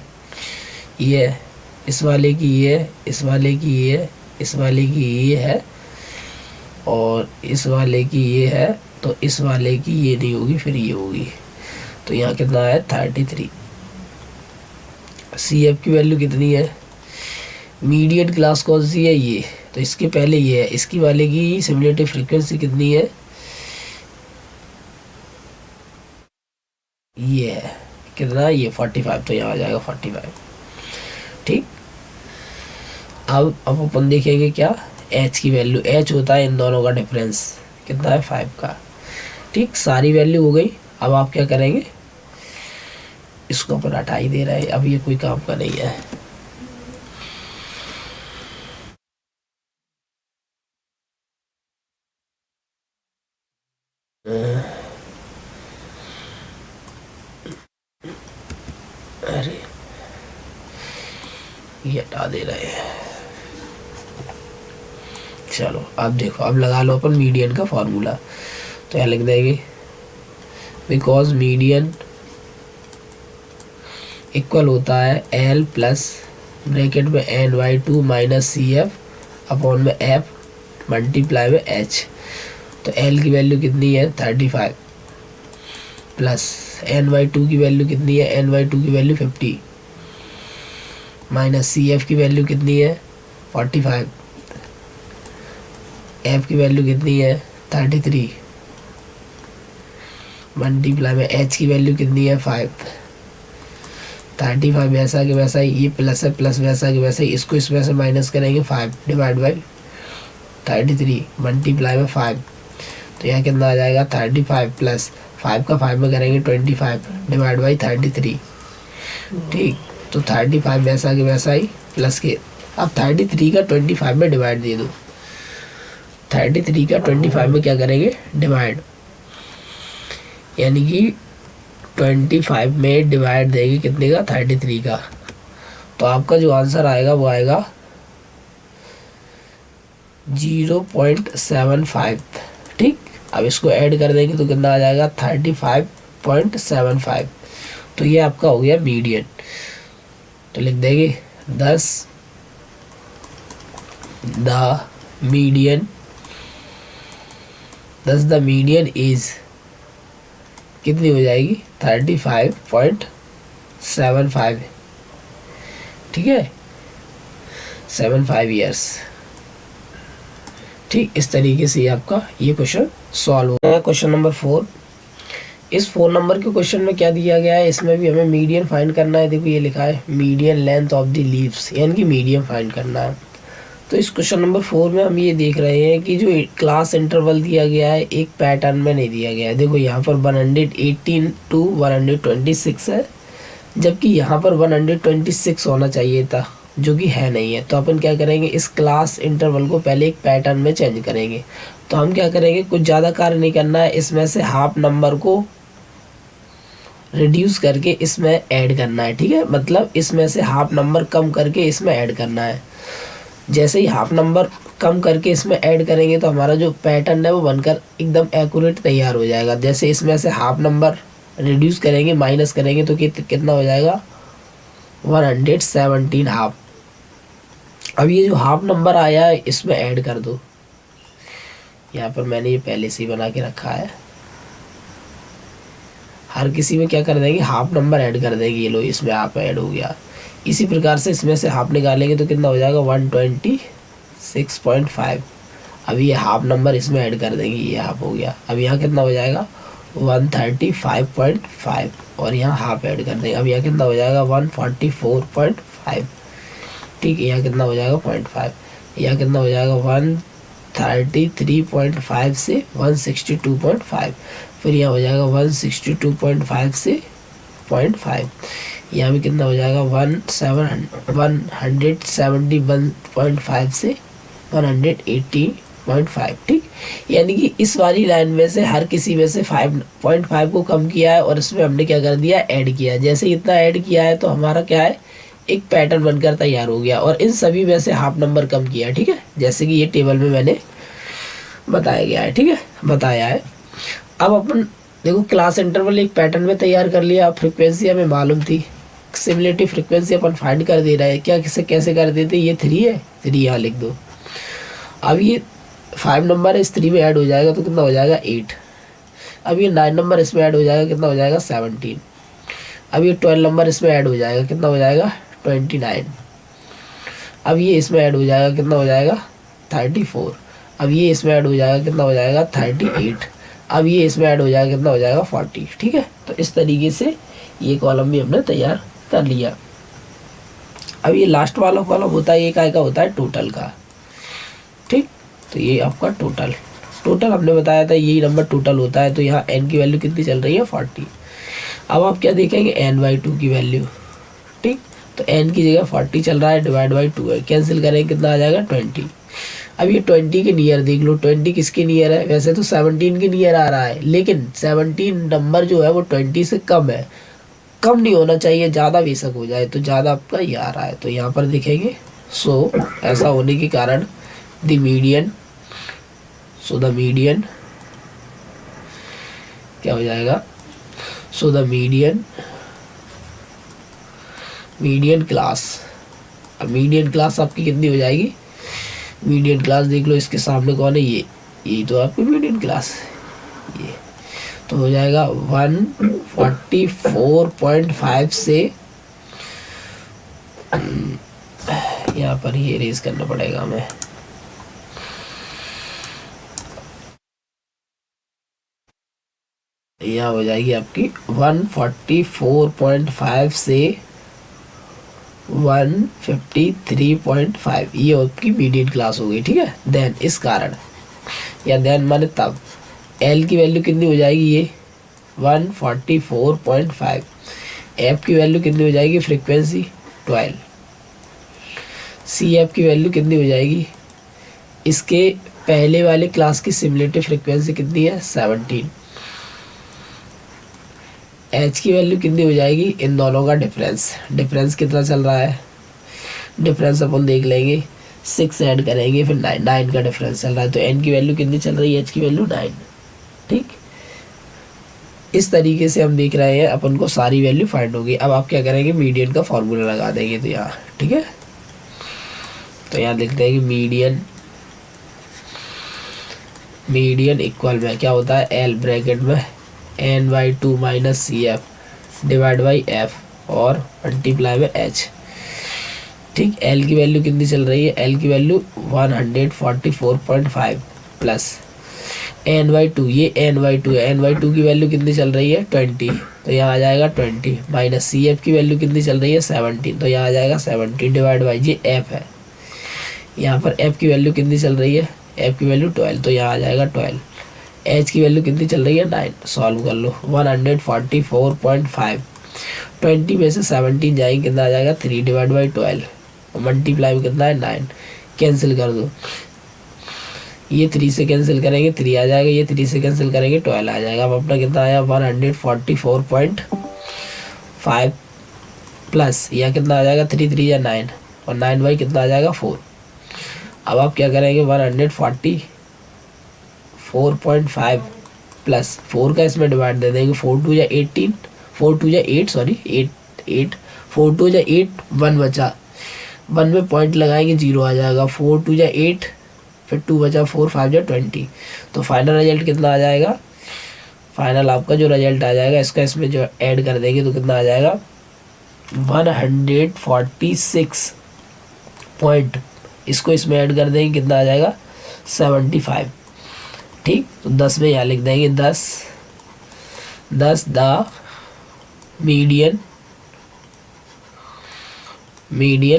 ये है, इस वाले की ये है, इस वाले की ये है, इस वाले की ये है और इस वाले की ये है, तो इस वाले की ये नहीं होगी फिर ये होगी। तो यहाँ कितना है 33। सी एफ की वैल्यू कितनी है, मीडियन क्लास कौन सी है ये, तो इसके पहले ये है, इसकी वाले की सिमुलेटिव फ्रीक्वेंसी कितनी है, ये है, कितना ये 45, तो यहाँ आ जाएगा 45। ठीक, अब अपन देखेंगे क्या, एच की वैल्यू, एच होता है इन दोनों का डिफरेंस, कितना है 5 का। ठीक, सारी वैल्यू हो गई। अब आप क्या करेंगे, इसको अपन हटा ही दे रहे हैं, अब ये कोई काम का नहीं है। अरे ये हटा दे रहे हैं। चलो अब देखो, अब लगा लो अपन मीडियन का फॉर्मूला। तो यहाँ लिख देंगे बिकॉज मीडियन इक्वल होता है एल प्लस ब्रैकेट में n/2 minus C F upon में एफ मल्टीप्लाई में एच। तो एल की वैल्यू कितनी है 35 प्लस n/2 की वैल्यू कितनी है, n/2 की वैल्यू 50 माइनस सी एफ की वैल्यू कितनी है 45, एफ की वैल्यू कितनी है 33 मल्टीप्लाई में एच की वैल्यू कितनी है 5। 35 वैसा कि वैसा ही, ये प्लस है प्लस वैसा कि वैसा ही, इसको इसमें से माइनस करेंगे 5 डिवाइड बाई 33 मल्टीप्लाई में 5। तो यहाँ कितना आ जाएगा 35 प्लस 5 का 5 में करेंगे 25 डिवाइड बाई 33। ठीक, तो 35 वैसा कि वैसा ही प्लस के, अब 33 का 25 में डिवाइड दे दो, 33 का 25 में क्या करेंगे डिवाइड, यानी कि 25 में डिवाइड देंगे कितने का 33 का। तो आपका जो आंसर आएगा वो आएगा 0.75। ठीक, अब इसको ऐड कर देंगे तो कितना आ जाएगा 35.75। तो ये आपका हो गया मीडियन। तो लिख देंगे 10 द मीडियन इज कितनी हो जाएगी 35.75। ठीक है, 75 ईयर्स। ठीक, इस तरीके से आपका ये क्वेश्चन सॉल्व हो गया। क्वेश्चन नंबर 4, इस 4 नंबर के क्वेश्चन में क्या दिया गया है, इसमें भी हमें मीडियन फाइंड करना है। देखो ये लिखा है median length of the leaves, यानी कि मीडियन फाइंड करना है। तो इस क्वेश्चन नंबर 4 में हम ये देख रहे हैं कि जो क्लास इंटरवल दिया गया है एक पैटर्न में नहीं दिया गया है। देखो यहाँ पर 118 to 126 है, जबकि यहाँ पर 126 होना चाहिए था, जो कि है नहीं है। तो अपन क्या करेंगे, इस क्लास इंटरवल को पहले एक पैटर्न में चेंज करेंगे। तो हम क्या करेंगे, कुछ ज़्यादा कार्य नहीं करना है, इसमें से हाफ नंबर को रिड्यूस करके इसमें ऐड करना है। ठीक है, मतलब इसमें से हाफ नंबर कम करके इसमें ऐड करना है। जैसे ही हाफ नंबर कम करके इसमें ऐड करेंगे तो हमारा जो पैटर्न है वो बनकर एकदम एक्यूरेट तैयार हो जाएगा। जैसे इसमें से हाफ नंबर रिड्यूस करेंगे, माइनस करेंगे तो कितना हो जाएगा, 117 हाफ। अब ये जो हाफ नंबर आया है इसमें ऐड कर दो। यहाँ पर मैंने ये पहले से ही बना के रखा है, हर किसी में क्या कर देंगे, हाफ नंबर ऐड कर देंगे। ये लो, इसमें हाफ ऐड हो गया। इसी प्रकार से इसमें से हाफ निकालेंगे तो कितना हो जाएगा, 126.5। अब ये हाफ नंबर इसमें ऐड कर देंगे, ये हाफ हो गया। अब यहाँ कितना हो जाएगा, 135.5, और यहाँ हाफ ऐड कर देंगे। अब यहाँ कितना हो जाएगा, 144.5। ठीक है, यहाँ कितना हो जाएगा 0.5, यहाँ कितना हो जाएगा 133.5 से 162.5, फिर यहाँ हो जाएगा 162.5 से 0.5, यहाँ भी कितना हो जाएगा 171.5 से 180.5। ठीक, यानी कि इस वाली लाइन में से हर किसी में से 5.5 को कम किया है और इसमें हमने क्या कर दिया, ऐड किया। जैसे इतना ऐड किया है तो हमारा क्या है, एक पैटर्न बनकर तैयार हो गया, और इन सभी में से हाफ नंबर कम किया। ठीक है, जैसे कि ये टेबल में मैंने बताया गया है। ठीक है, बताया है। अब अपन देखो क्लास इंटरवल एक पैटर्न में तैयार कर लिया। फ्रीक्वेंसी हमें मालूम थी, सिमुलेटिव फ्रीक्वेंसी अपन फाइंड कर दे रहे हैं। क्या किसे कैसे कर देते, ये 3 है, 3 यहाँ लिख दो। अब ये 5 नंबर है, इस 3 में ऐड हो जाएगा तो कितना हो जाएगा 8। अब ये 9 नंबर इसमें ऐड हो जाएगा, कितना हो जाएगा 17। अब ये 12 नंबर इसमें ऐड हो जाएगा, कितना हो जाएगा 29। अब ये इसमें ऐड हो जाएगा, कितना हो जाएगा 34। अब ये इसमें ऐड हो जाएगा, कितना हो जाएगा 38। अब ये इसमें ऐड हो जाएगा, कितना हो जाएगा 40। ठीक है, तो इस तरीके से ये कॉलम भी हमने तैयार कर लिया। अब ये लास्ट वाला कॉलम होता है, ये काय का होता है, टोटल का। ठीक, तो ये आपका टोटल हमने बताया था, यही नंबर टोटल होता है। तो यहाँ n की वैल्यू कितनी चल रही है, 40। अब आप क्या देखेंगे, n/2 की वैल्यू। ठीक, तो n की जगह 40 चल रहा है, डिवाइड बाई 2 है, कैंसिल करेंगे कितना आ जाएगा 20। अब ये 20 के नियर देख लो, 20 किसके नियर है, वैसे तो 17 के नियर आ रहा है, लेकिन 17 नंबर जो है वो 20 से कम है। कम नहीं होना चाहिए, ज़्यादा बेशक हो जाए, तो ज़्यादा आपका ये आ रहा है। तो यहाँ पर देखेंगे, सो ऐसा होने के कारण the median, so the median क्या हो जाएगा, सो द मीडियन क्लास। अब मीडियन क्लास आपकी कितनी हो जाएगी, मीडियन क्लास देख लो, इसके सामने कौन है, ये तो आपकी मीडियन क्लास, ये तो हो जाएगा 144.5 से, यहाँ पर ही इरेज करना पड़ेगा हमें, यहाँ हो जाएगी आपकी 144.5 से 153.5, ये आपकी मीडियन क्लास हो गई। ठीक है, देन इस कारण, या देन माने तब एल की वैल्यू कितनी हो जाएगी, ये 144.5। एफ की वैल्यू कितनी हो जाएगी, फ्रीक्वेंसी 12। सी एफ की वैल्यू कितनी हो जाएगी, इसके पहले वाले क्लास की सिमुलेटिव फ्रीक्वेंसी कितनी है, 17। एच की वैल्यू कितनी हो जाएगी, इन दोनों का डिफरेंस कितना चल रहा है, डिफरेंस अपन देख लेंगे, 6 ऐड करेंगे, फिर 9 का डिफरेंस चल रहा है। तो एन की वैल्यू कितनी चल रही है, एच की वैल्यू 9। ठीक, इस तरीके से हम देख रहे हैं, अपन को सारी वैल्यू फाइंड होगी। अब आप क्या करेंगे, मीडियन का फॉर्मूला लगा देंगे। तो यहाँ ठीक है, तो यहाँ लिखते हैं कि मीडियन इक्वल में क्या होता है, एल ब्रैकेट में n/2 minus CF divide by F और मल्टीप्लाई में H। ठीक। एल की वैल्यू कितनी चल रही है, एल की वैल्यू 144.5 प्लस n/2, ये n/2 है, n/2 की वैल्यू कितनी चल रही है 20, तो यहाँ आ जाएगा 20 माइनस सी एफ की वैल्यू कितनी चल रही है 17, तो यहाँ आ जाएगा 17 डिवाइड बाई जी एफ है, यहाँ पर एफ की वैल्यू कितनी चल रही है, एफ की वैल्यू 12, तो यहाँ आ जाएगा 12। एच की वैल्यू कितनी चल रही है 9, सॉल्व कर लो 144.5, 20 में से 17 जाएंगे कितना आ जाएगा 3 डिवाइड बाई 12, मल्टीप्लाई में कितना है 9, कैंसिल कर दो, ये 3 से कैंसिल करेंगे 3 आ जाएगा, ये 3 से कैंसिल करेंगे 12 आ जाएगा। अब अपना कितना आया 144.5 प्लस यह कितना आ जाएगा 3 3 या 9 और 9 बाई कितना आ जाएगा 4। अब आप क्या करेंगे 144.5 प्लस 4 का इसमें डिवाइड दे देंगे, 4 2 या 18, 4 2 या 8 सॉरी 8 4 2 या 8, 1 बचा, 1 में पॉइंट लगाएंगे 0 आ जाएगा, 4 2 या 8 फिर 2 बचा, 4 5 या 20, तो फाइनल रिजल्ट कितना आ जाएगा, फाइनल आपका जो रिजल्ट आ जाएगा इसका इसमें जो ऐड कर देंगे तो कितना आ जाएगा 146 पॉइंट, इसको इसमें ऐड कर देंगे कितना आ जाएगा 75। ठीक, तो 10 में यहाँ लिख देंगे 10 the median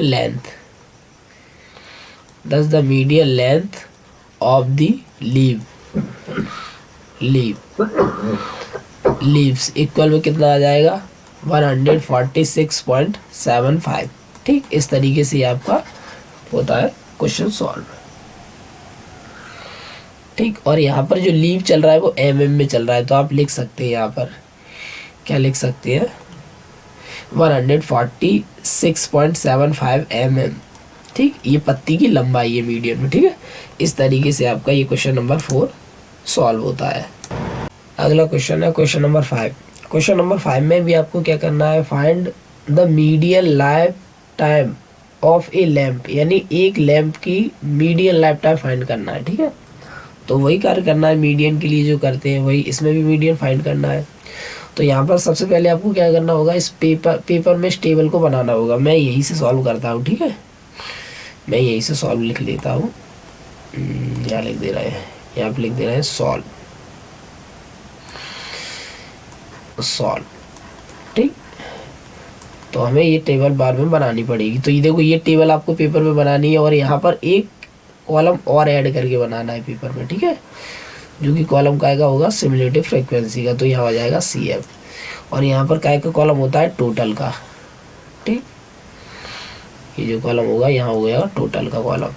length, 10 the median length of the leaves equal में कितना आ जाएगा 146.75। ठीक, इस तरीके से आपका होता है क्वेश्चन सॉल्व। ठीक, और यहाँ पर जो लीव चल रहा है वो mm में चल रहा है, तो आप लिख सकते हैं यहाँ पर क्या लिख सकते हैं 146.75 mm। ठीक, ये पत्ती की लंबाई है मीडियन में। ठीक है, इस तरीके से आपका ये क्वेश्चन नंबर 4 सॉल्व होता है। अगला क्वेश्चन है क्वेश्चन नंबर 5। क्वेश्चन नंबर 5 में भी आपको क्या करना है, find the median life time of A lamp, यानी एक लैम्प की मीडियन लाइफ टाइम फाइंड करना है। ठीक है, तो वही कार्य करना है मीडियन के लिए जो करते हैं वही इसमें भी मीडियन फाइंड करना है। तो यहाँ पर सबसे पहले आपको क्या करना होगा, इस पेपर में इस टेबल को बनाना होगा। मैं यहीं से सॉल्व करता हूँ। ठीक है, मैं यहीं से सॉल्व लिख लेता हूँ, यहाँ लिख दे रहे हैं, यहाँ पे लिख दे रहे हैं सॉल्व। ठीक, तो हमें ये टेबल बार में बनानी पड़ेगी। तो ये देखो, ये टेबल आपको पेपर में बनानी है और यहाँ पर एक कॉलम और ऐड करके बनाना है पेपर में। ठीक है, जो कि कॉलम काय का होगा सिमुलेटिव फ्रीक्वेंसी का, तो यहाँ आ जाएगा CF, और यहाँ पर काय का कॉलम होता है टोटल का। ठीक, ये जो कॉलम होगा यहाँ हो गया टोटल का कॉलम।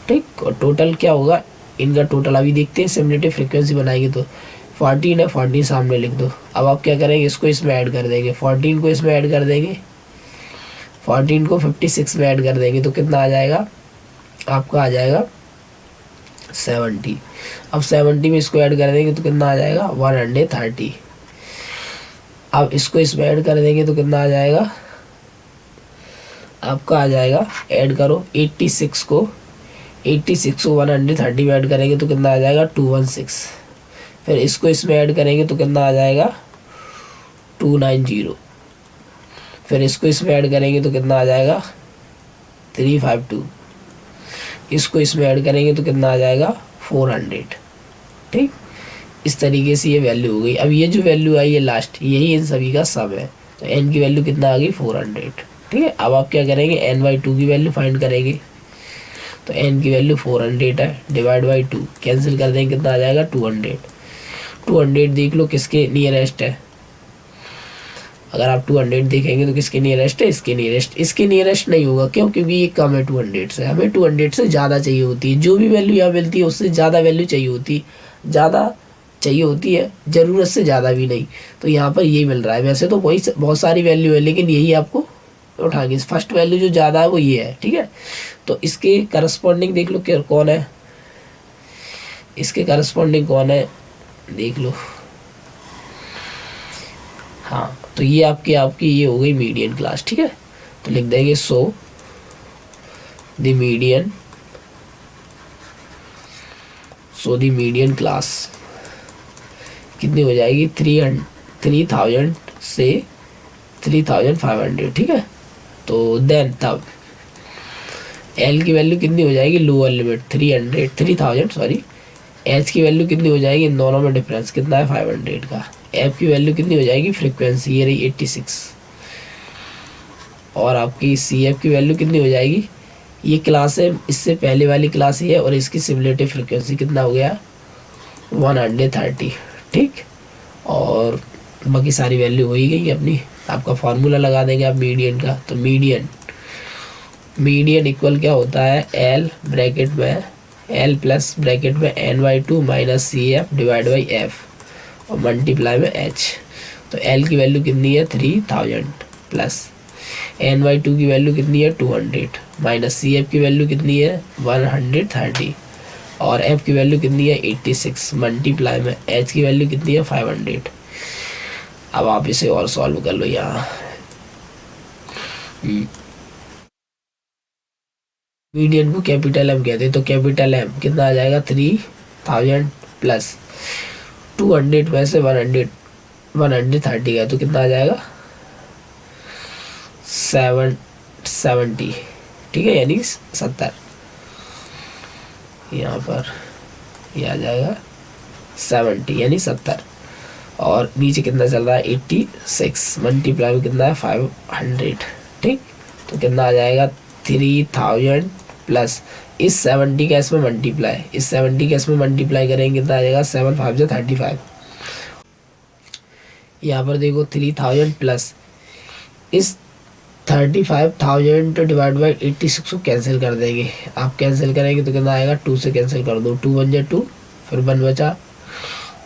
ठीक, और टोटल क्या होगा, इनका टोटल अभी देखते हैं। सिमुलेटिव फ्रीक्वेंसी बनाएंगे तो 14 है, 14 सामने लिख दो। अब आप क्या करेंगे, इसको इसमें ऐड कर देंगे, 14 को इसमें ऐड कर देंगे, 14 को 56 में ऐड कर देंगे, तो कितना आ जाएगा आपका, आ जाएगा 70। अब 70 में इसको ऐड कर देंगे तो कितना आ जाएगा 130। अब इसको इसमें ऐड कर देंगे तो कितना आ जाएगा आपका, आ जाएगा ऐड करो 86 को 130 में ऐड करेंगे तो कितना आ जाएगा 216। फिर इसको इसमें ऐड करेंगे तो कितना आ जाएगा 290। फिर इसको इसमें ऐड करेंगे तो कितना आ जाएगा 352। इसको इसमें ऐड करेंगे तो कितना आ जाएगा 400। ठीक, इस तरीके से ये वैल्यू हो गई। अब ये जो वैल्यू आई है लास्ट, यही इन सभी का सब है, तो n की वैल्यू कितना आ गई 400। ठीक है, अब आप क्या करेंगे n/2 की वैल्यू फाइंड करेंगे, तो n की वैल्यू 400 है, डिवाइड बाई 2 कैंसिल कर देंगे कितना आ जाएगा 200। 200 देख लो किसके नियरेस्ट है, अगर आप 200 देखेंगे तो किसके नियरेस्ट है, इसके नियरेस्ट नहीं होगा। क्यों, क्योंकि ये कम है 200 से, हमें 200 से ज़्यादा चाहिए होती है। जो भी वैल्यू यहाँ मिलती है उससे ज़्यादा वैल्यू चाहिए होती है, ज़रूरत से ज़्यादा भी नहीं। तो यहाँ पर यही मिल रहा है। वैसे तो वही बहुत सारी वैल्यू है, लेकिन यही आपको उठाएंगे। फर्स्ट वैल्यू जो ज़्यादा है वो ये है। ठीक है, तो इसके करस्पॉन्डिंग देख लो क्या कौन है, इसके करस्पॉन्डिंग कौन है देख लो। हाँ, तो ये आपकी ये हो गई मीडियन क्लास। ठीक है, तो लिख देंगे सो द मीडियन क्लास कितनी हो जाएगी 3000 से 3500। ठीक है, तो देन तब एल की वैल्यू कितनी हो जाएगी, लोअर लिमिट 3000 सॉरी। एच की वैल्यू कितनी हो जाएगी, इन दोनों में डिफरेंस कितना है 500 का। एफ की वैल्यू कितनी हो जाएगी, फ्रीक्वेंसी ये रही 86, और आपकी सी एफ की वैल्यू कितनी हो जाएगी, ये क्लास है इससे पहले वाली क्लास ही है, और इसकी सिमुलेटिव फ्रीक्वेंसी कितना हो गया 130, ठीक। और बाकी सारी वैल्यू हो ही गई अपनी। आपका फार्मूला लगा देंगे आप मीडियन का, तो मीडियन इक्वल क्या होता है, एल ब्रैकेट में एल प्लस ब्रैकेट में n/2 minus C F divide by F और मल्टीप्लाई में एच। तो एल की वैल्यू कितनी है 3000 प्लस n/2 की वैल्यू कितनी है 200 माइनस सी एफ की वैल्यू कितनी है 130 और एफ की वैल्यू कितनी है 86 मल्टीप्लाई में एच की वैल्यू कितनी है 500। अब आप इसे और सॉल्व कर लो यहाँ। मीडियन को कैपिटल एम कहते हैं, तो कैपिटल एम कितना आ जाएगा 3000 प्लस 200 में से 130 का, तो कितना आ जाएगा 770, ठीक है, यानी 70। यहाँ पर ये आ जाएगा 70 यानी 70, और नीचे कितना चल रहा है 86 मल्टीप्लाई में कितना है 500, ठीक। तो कितना आ जाएगा 3000 प्लस इस 70 का इसमें मल्टीप्लाई, इस 70 का इसमें मल्टीप्लाई करेंगे कितना आ जाएगा 7 5 से 35। यहाँ पर देखो 3000 प्लस इस 35,000 डिवाइड बाई 86 को कैंसिल कर देंगे। आप कैंसिल करेंगे तो कितना आएगा 2 से कैंसिल कर दो, 2 1 जा 2, फिर 1 बचा,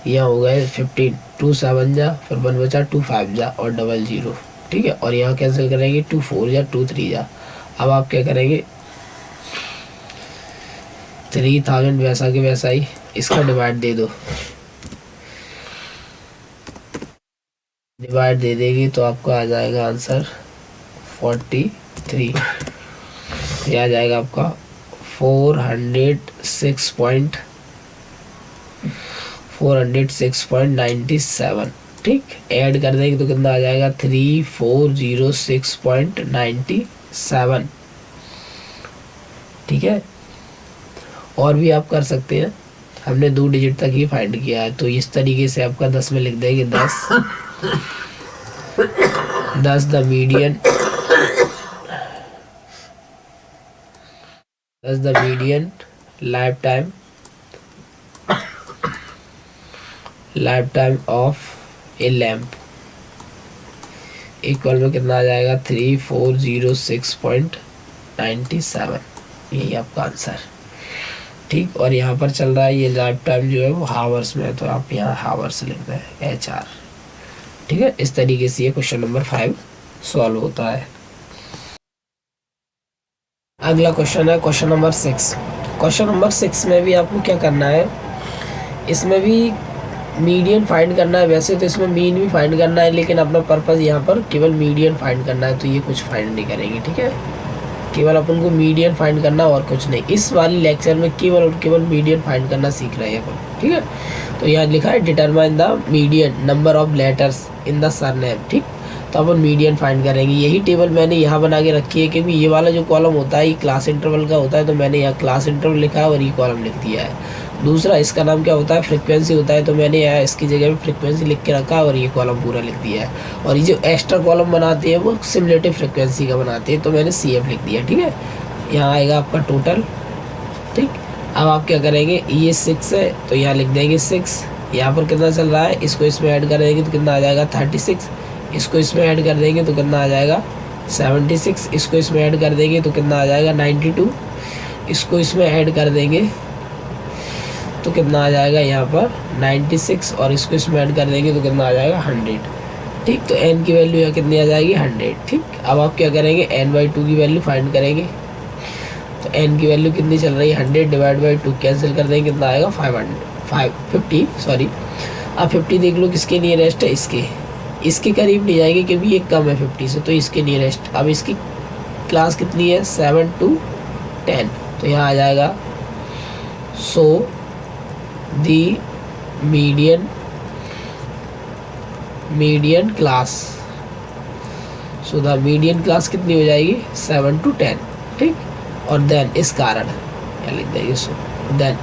यहाँ हो गए 15, 2 7 जा, फिर 1 बचा, 2 5 जा और 00, ठीक है। और यहाँ कैंसिल करेंगे 2 4 जा, 2 3 जा। अब आप क्या करेंगे 3000 वैसा के वैसा ही इसका डिवाइड दे दो, डिवाइड दे देगी तो आपको आ जाएगा आंसर 43। ये आ जाएगा आपका 406.97, ठीक। ऐड कर देंगे तो कितना आ जाएगा 3406.97, ठीक है। और भी आप कर सकते हैं, हमने 2 डिजिट तक ही फाइंड किया है, तो इस तरीके से आपका 10 में लिख देंगे 10 the median life time of A lamp equal में कितना आ जाएगा 3406.97, यही आपका आंसर, ठीक। और यहाँ पर चल रहा है ये लाइफ टाइम जो है वो हावर्स में है, तो आप यहाँ हावर्स लिख दें HR, ठीक है। इस तरीके से ये क्वेश्चन नंबर 5 सॉल्व होता है। अगला क्वेश्चन है क्वेश्चन नंबर 6। क्वेश्चन नंबर 6 में भी आपको क्या करना है, इसमें भी मीडियन फाइंड करना है। वैसे तो इसमें मीन भी फाइंड करना है, लेकिन अपना पर्पस यहाँ पर केवल मीडियन फाइंड करना है, तो ये कुछ फाइंड नहीं करेंगे, ठीक है। केवल अपन को मीडियन फाइंड करना और कुछ नहीं। इस वाली लेक्चर में केवल और केवल मीडियन फाइंड करना सीख रहे हैं अपन, ठीक है। तो यहाँ लिखा है determine the median number of letters in the surname, ठीक। तो अपन मीडियन फाइंड करेंगे। यही टेबल मैंने यहाँ बना के रखी है, क्योंकि ये वाला जो कॉलम होता है ये क्लास इंटरवल का होता है, तो मैंने यहाँ क्लास इंटरवल लिखा है और ये कॉलम लिख दिया है। दूसरा इसका नाम क्या होता है, फ्रीक्वेंसी होता है, तो मैंने यहाँ इसकी जगह पे फ्रीक्वेंसी लिख के रखा है और ये कॉलम पूरा लिख दिया है। और ये जो एक्स्ट्रा कॉलम बनाते हैं वो सिमुलेटिव फ्रीक्वेंसी का बनाते हैं, तो मैंने CF लिख दिया, ठीक है। यहाँ आएगा आपका टोटल, ठीक। अब आप क्या करेंगे, ये 6 है तो यहाँ लिख देंगे 6। यहाँ पर कितना चल रहा है, इसको इसमें ऐड कर देंगे तो कितना आ जाएगा 36, इसको इसमें ऐड कर देंगे तो कितना आ जाएगा 76, इसको इसमें ऐड कर देंगे तो कितना आ जाएगा 92, इसको इसमें ऐड कर देंगे तो कितना आ जाएगा यहाँ पर 96, और इसको इसमें ऐड कर देंगे तो कितना आ जाएगा 100, ठीक। तो n की वैल्यू यहाँ कितनी आ जाएगी 100, ठीक। अब आप क्या करेंगे n/2 की वैल्यू फाइंड करेंगे, तो n की वैल्यू कितनी चल रही है 100 डिवाइड बाई 2 कैंसिल कर देंगे कितना आएगा 50 सॉरी। अब 50 देख लो किसके नियरेस्ट है, इसके करीब नहीं जाएंगे क्योंकि ये कम है 50 से, तो इसके नियरेस्ट। अब इसकी क्लास कितनी है 7 to 10, तो यहाँ आ जाएगा so the median class, so the median class कितनी हो जाएगी 7 to 10, ठीक। और देन इस कारण क्या लिख देंगे, सो देन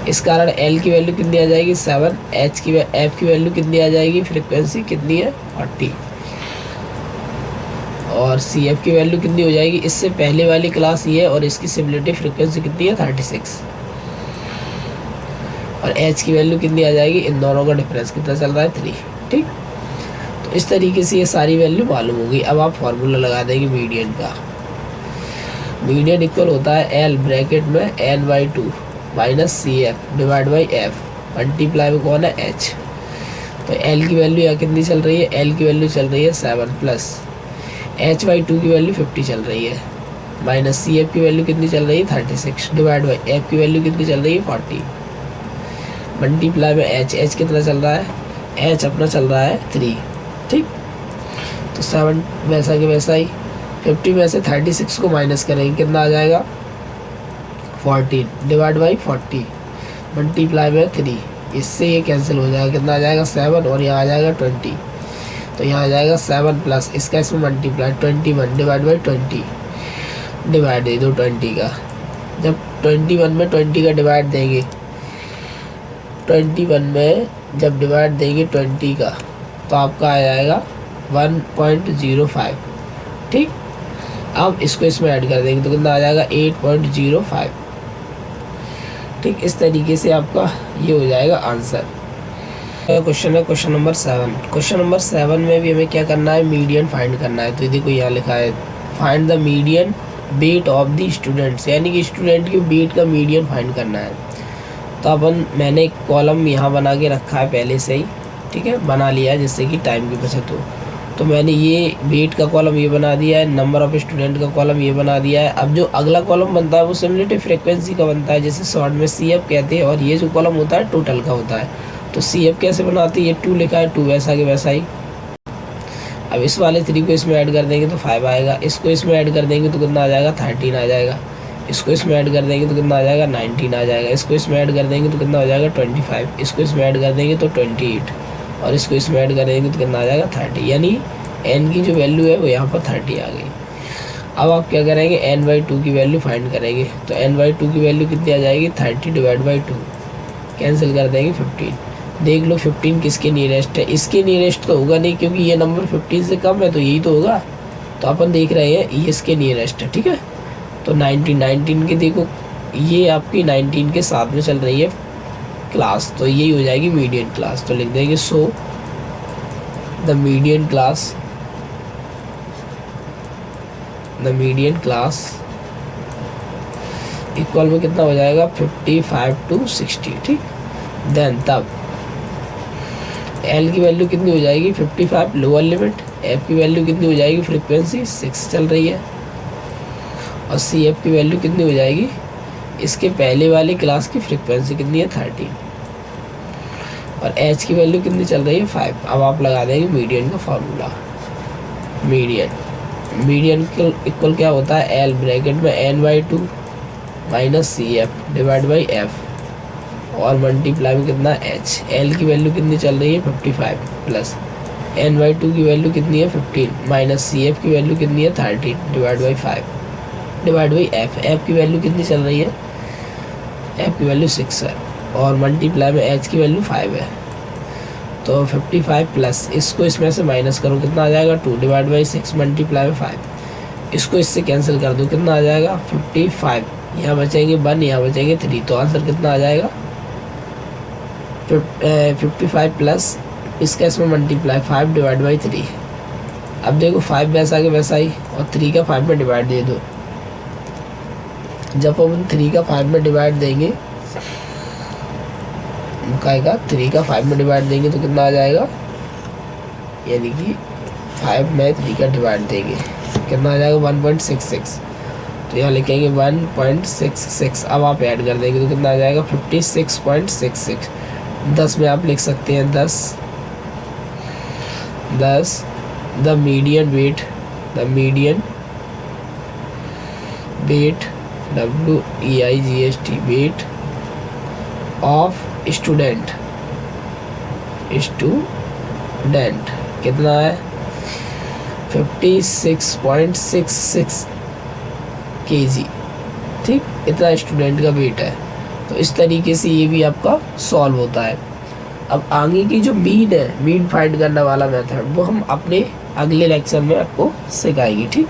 इस कारण एल की वैल्यू कितनी आ जाएगी 7, एफ की वैल्यू कितनी आ जाएगी, फ्रिक्वेंसी कितनी है 40, और सी एफ की वैल्यू कितनी हो जाएगी, इससे पहले वाली क्लास ये है और इसकी सिमिलरिटी फ्रिक्वेंसी कितनी है 36, और एच की वैल्यू कितनी आ जाएगी, इन दोनों का डिफरेंस कितना चल रहा है 3। ठीक, तो इस तरीके से ये सारी वैल्यू मालूम होगी। अब आप फार्मूला लगा देंगे मीडियन का। मीडियन इक्वल होता है एल ब्रैकेट में n/2 minus C F divide by F multiply में कौन है एच। तो एल की वैल्यू यहाँ कितनी चल रही है, एल की वैल्यू चल रही है 7 प्लस h/2 की वैल्यू 50 चल रही है, माइनस सी एफ की वैल्यू कितनी चल रही है 36 डिवाइड बाई एफ की वैल्यू कितनी चल रही है 40 मल्टीप्लाई में एच कितना चल रहा है, एच अपना चल रहा है 3। ठीक, तो 7 वैसा कि वैसा ही, 50 में से 36 को माइनस करेंगे कितना आ जाएगा 14 डिवाइड बाई 40 मल्टीप्लाई में 3, इससे ये कैंसिल हो जाएगा, कितना आ जाएगा 7 और यहाँ आ जाएगा 20, तो यहाँ आ जाएगा 7 प्लस इसका इसमें मल्टीप्लाई 21 डिवाइड बाई 20, डिवाइड दे दो 20 का। जब 21 में 20 का डिवाइड देंगे, 21 में जब डिवाइड देंगे 20 का, तो आपका आ जाएगा 1.05। ठीक, अब इसको इसमें ऐड कर देंगे तो कितना आ जाएगा 8.05। ठीक, इस तरीके से आपका ये हो जाएगा आंसर। क्वेश्चन है क्वेश्चन नंबर 7। क्वेश्चन नंबर 7 में भी हमें क्या करना है, मीडियन फाइंड करना है। तो देखो यहाँ लिखा है find the median weight of the students, यानी कि स्टूडेंट के वेट का मीडियन फाइंड करना है। तो मैंने एक कॉलम यहाँ बना के रखा है पहले से ही, ठीक है, बना लिया है जिससे कि टाइम की बचत हो। तो मैंने ये वेट का कॉलम ये बना दिया है, नंबर ऑफ स्टूडेंट का कॉलम ये बना दिया है। अब जो अगला कॉलम बनता है वो सिमिलरिटी फ्रीक्वेंसी का बनता है, जैसे शॉर्ट में सी एफ कहते हैं, और ये जो कॉलम होता है टोटल का होता है। तो सी एफ कैसे बनाती है, ये 2 लिखा है, 2 वैसा कि वैसा ही। अब इस वाले 3 को इसमें ऐड कर देंगे तो 5 आएगा, इसको इसमें ऐड कर देंगे तो कितना आ जाएगा 13 आ जाएगा, इसको इसमें ऐड कर देंगे तो कितना आ जाएगा 19 आ जाएगा, इसको इसमें ऐड कर देंगे तो कितना हो जाएगा 25, इसको इसमें ऐड कर देंगे तो 28, और इसको इसमें ऐड कर देंगे तो कितना आ जाएगा 30, यानी n की जो वैल्यू है वो यहाँ पर 30 आ गई। अब आप क्या करेंगे, n/2 की वैल्यू फाइंड करेंगे। तो n/2 की वैल्यू कितनी आ जाएगी 30 डिवाइड बाई 2, कैंसिल कर देंगे 15। देख लो 15 किसके नियरेस्ट है, इसके नियरेस्ट तो होगा नहीं क्योंकि ये नंबर 15 से कम है, तो यही तो होगा। तो अपन देख रहे हैं ये इसके नियरेस्ट है, ठीक है। तो 19 के देखो ये आपकी 19 के साथ में चल रही है क्लास, तो यही हो जाएगी मीडियन क्लास। तो लिख देंगे सो द मीडियन क्लास इक्वल में कितना हो जाएगा 55 to 60। ठीक, देन तब L की वैल्यू कितनी हो जाएगी 55 लोअर लिमिट, F की वैल्यू कितनी हो जाएगी, फ्रीक्वेंसी 6 चल रही है, और CF की वैल्यू कितनी हो जाएगी, इसके पहले वाली क्लास की फ्रीक्वेंसी कितनी है 13, और H की वैल्यू कितनी चल रही है 5। अब आप लगा देंगे मीडियन का फॉर्मूला। मीडियन इक्वल क्या होता है, L ब्रैकेट में n/2 minus CF divide by F और मल्टीप्लाई में कितना H। L की वैल्यू कितनी चल रही है 55 प्लस n/2 की वैल्यू कितनी है 15 माइनस CF की वैल्यू कितनी है 13 divide by 5 divide by F की वैल्यू कितनी चल रही है, F की वैल्यू 6 है, और मल्टीप्लाई में H की वैल्यू 5 है। तो 55 प्लस इसको इसमें से माइनस करो कितना आ जाएगा 2 डिवाइड बाई 6 मल्टीप्लाई में 5, इसको इससे कैंसिल कर दो कितना आ जाएगा 55, यहाँ बचेंगे 1, यहाँ बचेंगे 3, तो आंसर कितना आ जाएगा 55 प्लस इसका इसमें मल्टीप्लाई 5 डिवाइड बाई 3। अब देखो 5 वैसा के वैसा ही, और 3 का 5 में डिवाइड दे दो। जब हम 3 का 5 में डिवाइड देंगे, का 3 का 5 में डिवाइड देंगे तो कितना आ जाएगा, यानी कि 5 में 3 का डिवाइड देंगे कितना आ जाएगा 1.66, तो यहाँ लिखेंगे 1.66। अब आप ऐड कर देंगे तो कितना आ जाएगा 56.66। 10 में आप लिख सकते हैं 10 the median weight WEIGHT weight of student कितना है 56.66 kg। ठीक, इतना स्टूडेंट का वेट है। तो इस तरीके से ये भी आपका सॉल्व होता है। अब आगे की जो मीन है, मीन फाइंड करने वाला मेथड, वो हम अपने अगले लेक्चर में आपको सिखाएंगे। ठीक।